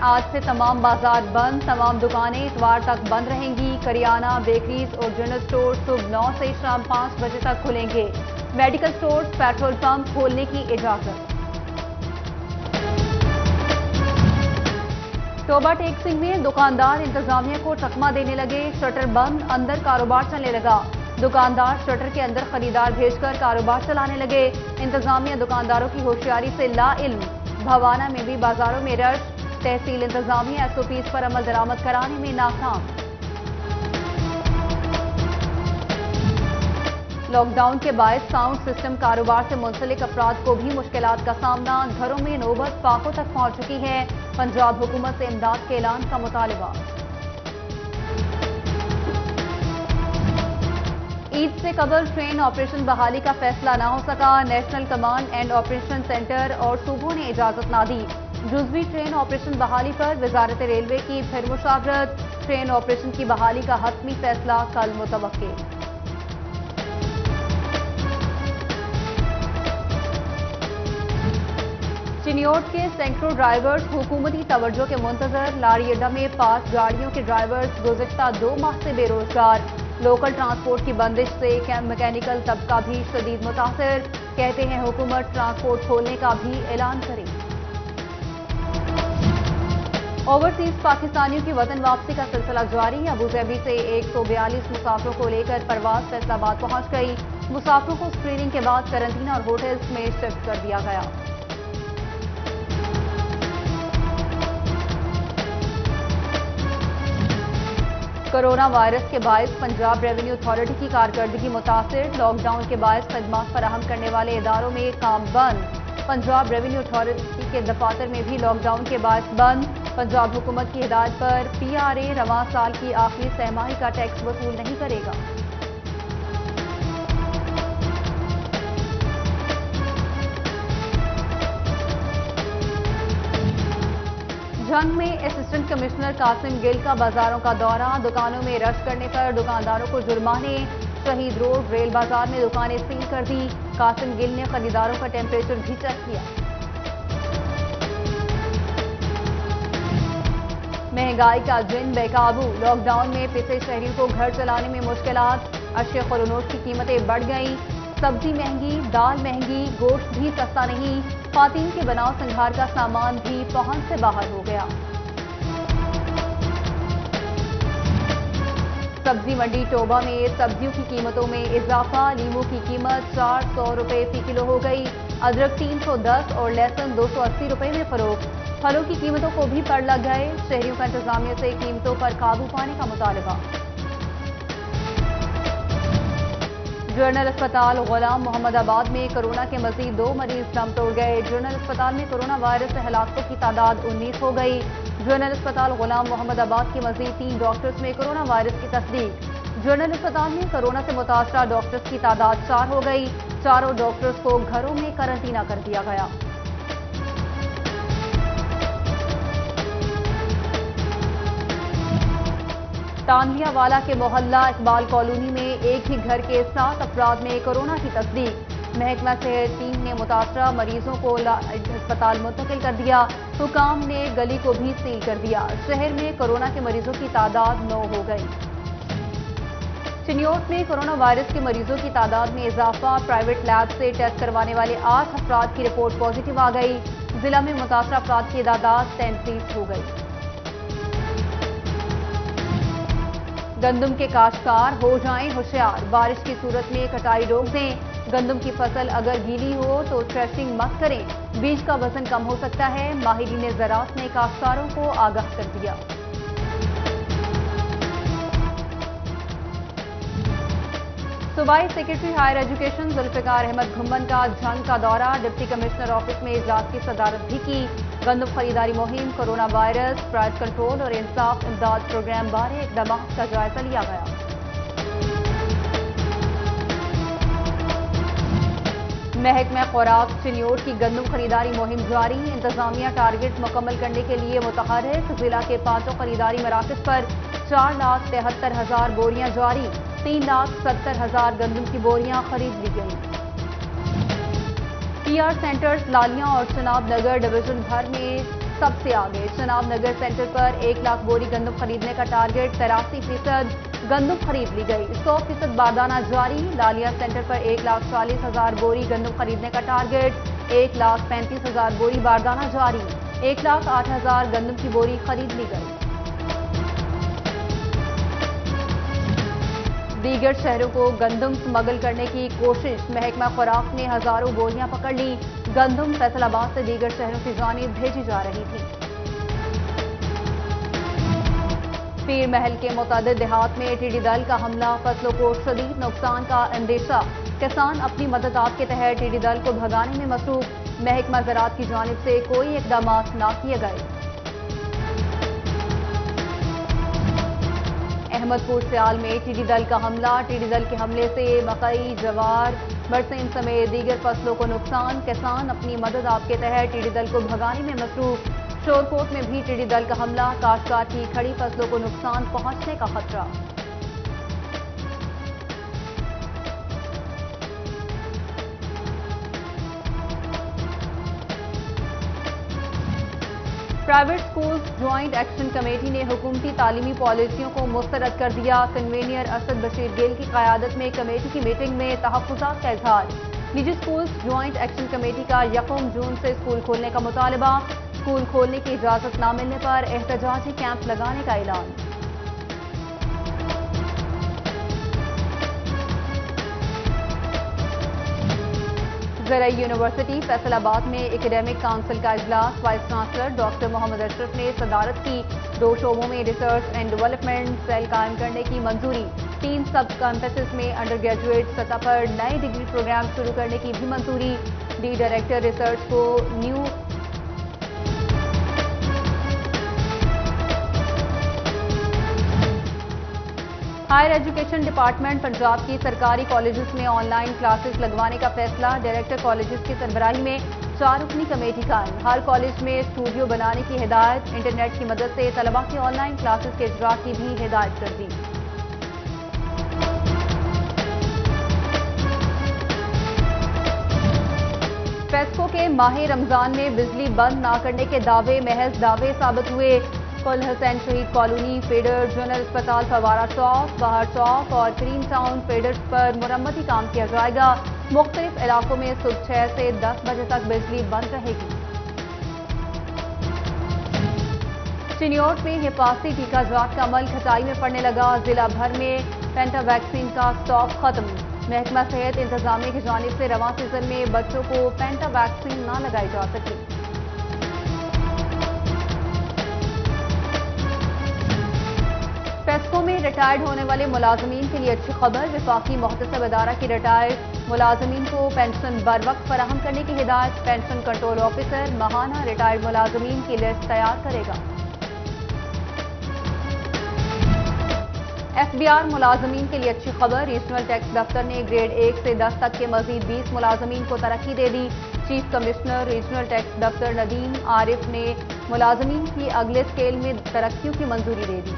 آج سے تمام بازار بند، تمام دکانیں اتوار تک بند رہیں گی۔ کریانہ، بیکریز اور جنرل سٹور صبح 9 سے شام 5 بجے تک کھلیں گے۔ میڈیکل سٹورز، پیٹرول پمپ کھولنے کی اجازت۔ توبہ ٹیکسنگ میں دکاندار انتظامیہ کو چکمہ دینے لگے، شٹر بند، اندر کاروبار چلنے لگا۔ دکاندار شٹر کے اندر خریدار بھیج کر کاروبار چلانے لگے۔ انتظامیہ دکانداروں کی ہوشیاری سے لا علم۔ بھوانہ میں بھی بازاروں میں رش، تحصیل انتظامیہ ایس او پیز پر عمل درآمد کرانے میں ناکام۔ لاک ڈاؤن کے باعث ساؤنڈ سسٹم کاروبار سے منسلک افراد کو بھی مشکلات کا سامنا، گھروں میں نوبت فاقوں تک پہنچ چکی ہے۔ پنجاب حکومت سے امداد کے اعلان کا مطالبہ۔ عید سے قبل ٹرین آپریشن بحالی کا فیصلہ نہ ہو سکا، national command and operation centre اور صوبوں نے اجازت نہ دی۔ جزوی ٹرین آپریشن بحالی پر وزارت ریلوے کی پھر مشاورت، ٹرین آپریشن کی بحالی کا حتمی فیصلہ کل متوقع۔ چنیوٹ کے سینکڑوں ڈرائیورز حکومتی توجہ کے منتظر، لاری اڈا میں 5 گاڑیوں کے ڈرائیورز گزشتہ 2 ماہ سے بے روزگار۔ لوکل ٹرانسپورٹ کی بندش سے میکینیکل طبقہ بھی شدید متاثر، کہتے ہیں حکومت ٹرانسپورٹ کھولنے کا بھی اعلان کرے۔ اوورسیز پاکستانیوں کی وطن واپسی کا سلسلہ جاری، ابوظہبی سے 142 مسافروں کو لے کر پرواز فیصل آباد پہنچ گئی۔ مسافروں کو اسکریننگ کے بعد قرنطینہ اور ہوٹلز میں شفٹ کر دیا گیا۔ کرونا وائرس کے باعث پنجاب ریونیو اتھارٹی کی کارکردگی متاثر، لاک ڈاؤن کے باعث خدمات فراہم کرنے والے اداروں میں کام بند۔ پنجاب ریونیو اتھارٹی کے دفاتر میں بھی لاک ڈاؤن کے باعث بند۔ پنجاب حکومت کی ہدایت پر پی آر اے رواں سال کی آخری سہ ماہی کا ٹیکس وصول نہیں کرے گا۔ جنگ میں اسسٹنٹ کمشنر قاسم گل کا بازاروں کا دورہ، دکانوں میں رش کرنے پر دکانداروں کو جرمانے، شہید روڈ ریل بازار میں دکانیں سیل کر دی۔ قاسم گل نے خریداروں کا ٹیمپریچر بھی چیک کیا۔ مہنگائی کا جن بے قابو، لاک ڈاؤن میں پسے شہریوں کو گھر چلانے میں مشکلات، اشیاء خورونوش کی قیمتیں بڑھ گئیں، سبزی مہنگی، دال مہنگی، گوشت بھی سستا نہیں، خواتین کے بناؤ سنگھار کا سامان بھی پہنچ سے باہر ہو گیا۔ سبزی منڈی ٹوبہ میں سبزیوں کی قیمتوں میں اضافہ، لیمو کی قیمت 400 روپے فی کلو ہو گئی، ادرک 310 اور لہسن 280 روپے میں فروخت۔ پھلوں کی قیمتوں کو بھی پڑ لگ گئے، شہریوں کا انتظامیہ سے قیمتوں پر قابو پانے کا مطالبہ۔ جنرل اسپتال غلام محمد آباد میں کورونا کے مزید 2 مریض دم توڑ گئے، جنرل اسپتال میں کورونا وائرس سے ہلاکتوں کی تعداد 19 ہو گئی۔ جنرل اسپتال غلام محمد آباد کے مزید 3 ڈاکٹرز میں کورونا وائرس کی تصدیق۔ جنرل اسپتال میں کورونا سے متاثرہ ڈاکٹرز کی تعداد 4 ہو گئی، چاروں ڈاکٹرز کو گھروں میں قرنطینہ کر دیا گیا۔ تانویہ والا کے محلہ اقبال کالونی میں ایک ہی گھر کے 7 افراد میں کورونا کی تصدیق، محکمہ صحت ٹیم نے متاثرہ مریضوں کو ہسپتال منتقل کر دیا، حکام نے گلی کو بھی سیل کر دیا۔ شہر میں کورونا کے مریضوں کی تعداد 9 ہو گئی۔ چنیوٹ میں کورونا وائرس کے مریضوں کی تعداد میں اضافہ، پرائیویٹ لیب سے ٹیسٹ کروانے والے 8 افراد کی رپورٹ پازیٹیو آ گئی، ضلع میں متاثرہ افراد کی تعداد 33 ہو گئی۔ گندم کے کاشتکار ہو جائیں ہوشیار، بارش کی صورت میں کٹائی روک دیں، گندم کی فصل اگر گیلی ہو تو تھریشنگ مت کریں، بیج کا وزن کم ہو سکتا ہے، ماہرین زراعت نے کاشتکاروں کو آگاہ کر دیا۔ صوبائی secretary higher education Zulfiqar Ahmad Ghumman کا جھنگ کا دورہ، ڈپٹی کمشنر آفس میں اجلاس کی صدارت بھی کی۔ گندم خریداری مہم، کورونا وائرس، پرائس کنٹرول اور انصاف امداد پروگرام بارے اقدامات کا جائزہ لیا گیا۔ محکمہ خوراک چنیوٹ کی گندم خریداری مہم جاری، انتظامیہ ٹارگٹ مکمل کرنے کے لیے متحرک، ضلع کے 5 خریداری مراکز پر 4,73,000 بوریاں جاری، 3,70,000 گندم کی بوریاں خرید لی گئیں۔ پی آر سینٹرز لالیاں اور چناب نگر ڈویژن بھر میں سب سے آگے۔ چناب نگر سینٹر پر 1 لاکھ بوری گندم خریدنے کا ٹارگٹ، 83% گندم خرید لی گئی، 100% باردانہ جاری۔ لالیہ سینٹر پر 1,40,000 بوری گندم خریدنے کا ٹارگٹ، 1,35,000 بوری باردانہ جاری، 1,08,000 گندم کی بوری خرید لی گئی۔ دیگر شہروں کو گندم سمگل کرنے کی کوشش، محکمہ خوراک نے ہزاروں بوریاں پکڑ لی، گندم فیصل آباد سے دیگر شہروں کی جانب بھیجی جا رہی تھی۔ پیر محل کے متعدد دیہات میں ٹڈی دل کا حملہ، فصلوں کو شدید نقصان کا اندیشہ، کسان اپنی مددات کے تحت ٹڈی دل کو بھگانے میں مصروف، محکمہ زراعت کی جانب سے کوئی اقدامات نہ کیے گئے۔ احمد پور سیال میں ٹڈی دل کا حملہ، ٹڈی دل کے حملے سے مکئی، جوار، برسیم سمیت دیگر فصلوں کو نقصان، کسان اپنی مددات کے تحت ٹڈی دل کو بھگانے میں مصروف۔ شورکوٹ میں بھی ٹڈی دل کا حملہ، کاشتکار کی کھڑی فصلوں کو نقصان پہنچنے کا خطرہ۔ Private schools joint action committee نے حکومتی تعلیمی پالیسیوں کو مسترد کر دیا، کنوینر اسد بشیر گیل کی قیادت میں کمیٹی کی میٹنگ میں تحفظات کا اظہار۔ نجی سکولز جوائنٹ ایکشن کمیٹی کا 1 جون سے اسکول کھولنے کا مطالبہ، اسکول کھولنے کی اجازت نہ ملنے پر احتجاجی کیمپ لگانے کا اعلان۔ زرعی یونیورسٹی فیصل آباد میں اکیڈیمک کونسل کا اجلاس، وائس چانسلر ڈاکٹر محمد اشرف نے صدارت کی، 2 شعبوں میں ریسرچ اینڈ ڈیولپمنٹ سیل قائم کرنے کی منظوری، 3 سب کیمپسز میں انڈر گریجویٹ سطح پر نئے ڈگری پروگرام شروع کرنے کی بھی منظوری، ڈی ڈائریکٹر ریسرچ کو new higher education department Punjab کی سرکاری کالجز میں آن لائن کلاسز لگوانے کا فیصلہ، ڈائریکٹر کالجز کی سربراہی میں 4 رکنی کمیٹی قائم، ہر کالج میں اسٹوڈیو بنانے کی ہدایت، انٹرنیٹ کی مدد سے طلباء کی آن لائن کلاسز کے اجراء کی بھی ہدایت کر دی۔ پیسکو کے ماہ رمضان میں بجلی بند نہ کرنے کے دعوے محض دعوے ثابت ہوئے، کل حسین شہید کالونی، فیڈر، جنرل اسپتال فوارہ چوک، باہر چوک اور کریم ٹاؤن فیڈرز پر مرمتی کام کیا جائے گا، مختلف علاقوں میں صبح 6 سے 10 بجے تک بجلی بند رہے گی۔ چنیوٹ میں حفاظتی ٹیکہ جات کا عمل کھٹائی میں پڑنے لگا، ضلع بھر میں پینٹا ویکسین کا سٹاک ختم، محکمہ صحت انتظامیہ کی جانب سے رواں سیزن میں بچوں کو پینٹا ویکسین نہ لگائی جا سکی۔ پیسکو میں ریٹائرڈ ہونے والے ملازمین کے لیے اچھی خبر، وفاقی محتسب ادارہ کی ریٹائرڈ ملازمین کو پینشن بروقت فراہم کرنے کی ہدایت، پینشن کنٹرول آفیسر ماہانہ ریٹائرڈ ملازمین کی لسٹ تیار کرے گا۔ ایف بی آر ملازمین کے لیے اچھی خبر، ریجنل ٹیکس دفتر نے گریڈ 1 سے 10 تک کے مزید 20 ملازمین کو ترقی دے دی، چیف کمشنر ریجنل ٹیکس دفتر ندیم عارف نے ملازمین کی اگلے اسکیل میں ترقیوں کی منظوری دے دی۔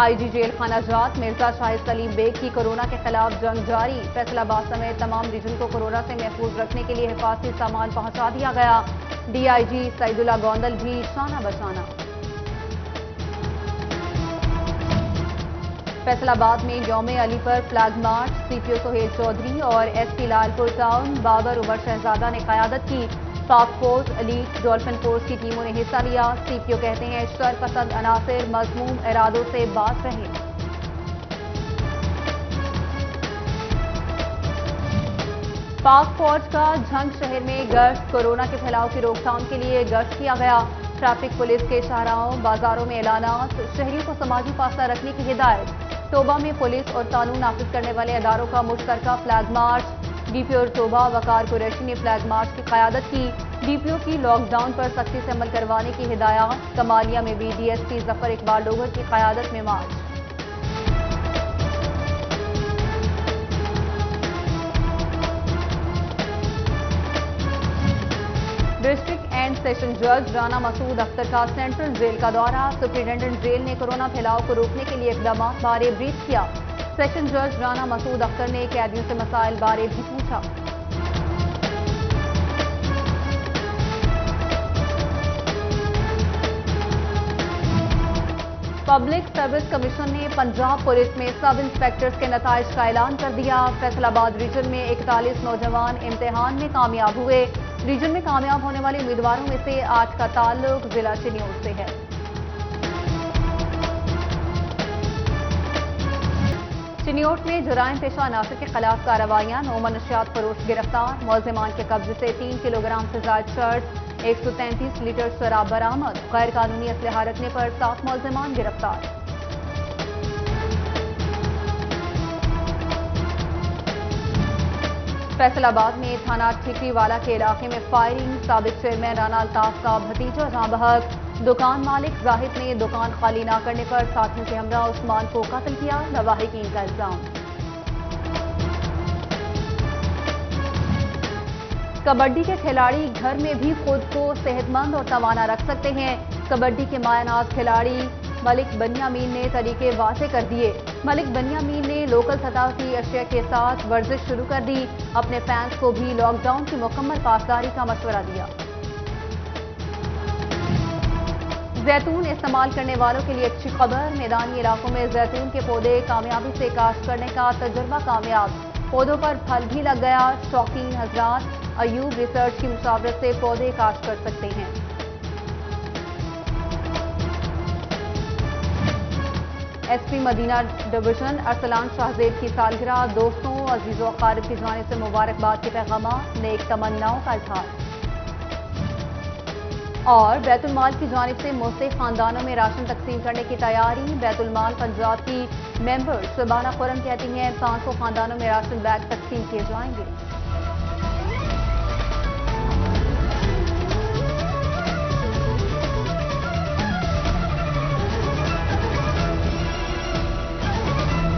آئی جی جیل خانہ جات مرزا شاہد سلیم بیگ کی کورونا کے خلاف جنگ جاری، فیصل آباد سمیت تمام ریجن کو کورونا سے محفوظ رکھنے کے لیے حفاظتی سامان پہنچا دیا گیا، ڈی آئی جی سعید اللہ گوندل بھی شانہ بشانہ۔ فیصل آباد میں یوم علی پر فلیگ مارچ، سی پی او سہیل چودھری اور ایس پی لال پور ٹاؤن بابر عمر شہزادہ نے قیادت کی، پاک فورس، ایلیٹ، ڈولفن فورس کی ٹیموں نے حصہ لیا، سی پی او کہتے ہیں شر پسند عناصر مذموم ارادوں سے باز رہیں۔ پاک فوج کا جھنگ شہر میں گشت، کورونا کے پھیلاؤ کی روک تھام کے لیے گشت کیا گیا، ٹریفک پولیس کے شاہراہوں بازاروں میں اعلانات، شہریوں کو سماجی فاصلہ رکھنے کی ہدایت، توبہ میں پولیس اور قانون نافذ کرنے والے اداروں کا مشترکہ فلیگ مارچ، ڈی پی او توبہ وقار قریشی نے فلیگ مارچ کی قیادت کی، ڈی پی او کی لاک ڈاؤن پر سختی سے عمل کروانے کی ہدایات، کمالیہ میں بھی ڈی ایس پی ظفر اقبال ڈوگر کی قیادت میں مارچ۔ ڈسٹرکٹ اینڈ سیشن جج رانا مسعود اختر کا سینٹرل جیل کا دورہ، سپرنٹینڈنٹ جیل نے کورونا پھیلاؤ کو روکنے کے لیے اقدامات بارے بریف کیا، سیشن جج رانا مسعود اختر نے قیدیوں سے مسائل بارے بھی پوچھا۔ پبلک سروس کمیشن نے پنجاب پولیس میں سب انسپیکٹرز کے نتائج کا اعلان کر دیا۔ فیصل آباد ریجن میں 41 نوجوان امتحان میں کامیاب ہوئے۔ ریجن میں کامیاب ہونے والے امیدواروں میں سے 8 کا تعلق ضلع چنیوٹ سے ہے۔ چنیوٹ میں جرائم پیشہ عناصر کے خلاف کارروائیاں، 9 منشیات فروش گرفتار، ملزمان کے قبضے سے 3 کلو گرام سے زائد شرط، 133 لیٹر شراب برآمد، غیر قانونی اسلحہ رکھنے پر 7 ملزمان گرفتار۔ فیصل آباد میں تھانہ ٹھیکری والا کے علاقے میں فائرنگ، سابق چیئرمین رانا الطاف کا بھتیجا جاں بحق، دکان مالک زاہد نے دکان خالی نہ کرنے پر ساتھیوں کے ہمراہ عثمان کو قتل کیا، لواحقین کا الزام۔ کبڈی کے کھلاڑی گھر میں بھی خود کو صحت مند اور توانا رکھ سکتے ہیں۔ کبڈی کے مایہ ناز کھلاڑی ملک بنیامین نے طریقے واضح کر دیے۔ ملک بنیامین نے لوکل سطح کی اشیاء کے ساتھ ورزش شروع کر دی، اپنے فینس کو بھی لاک ڈاؤن کی مکمل پاسداری کا مشورہ دیا۔ زیتون استعمال کرنے والوں کے لیے اچھی خبر، میدانی علاقوں میں زیتون کے پودے کامیابی سے کاشت کرنے کا تجربہ کامیاب، پودوں پر پھل بھی لگ گیا۔ شوقین حضرات ایوب ریسرچ کی مشاورت سے پودے کاشت کر سکتے ہیں۔ ایس پی مدینہ ڈویژن ارسلان شاہزیب کی سالگرہ، دوستوں عزیز و اقارب کی جانب سے مبارکباد کے پیغامات، نیک تمناؤں کا اظہار۔ اور بیت المال کی جانب سے مستحق خاندانوں میں راشن تقسیم کرنے کی تیاری، بیت المال پنجاب کی ممبر شبانہ خرم کہتی ہیں 500 خاندانوں میں راشن بیگ تقسیم کیے جائیں گے۔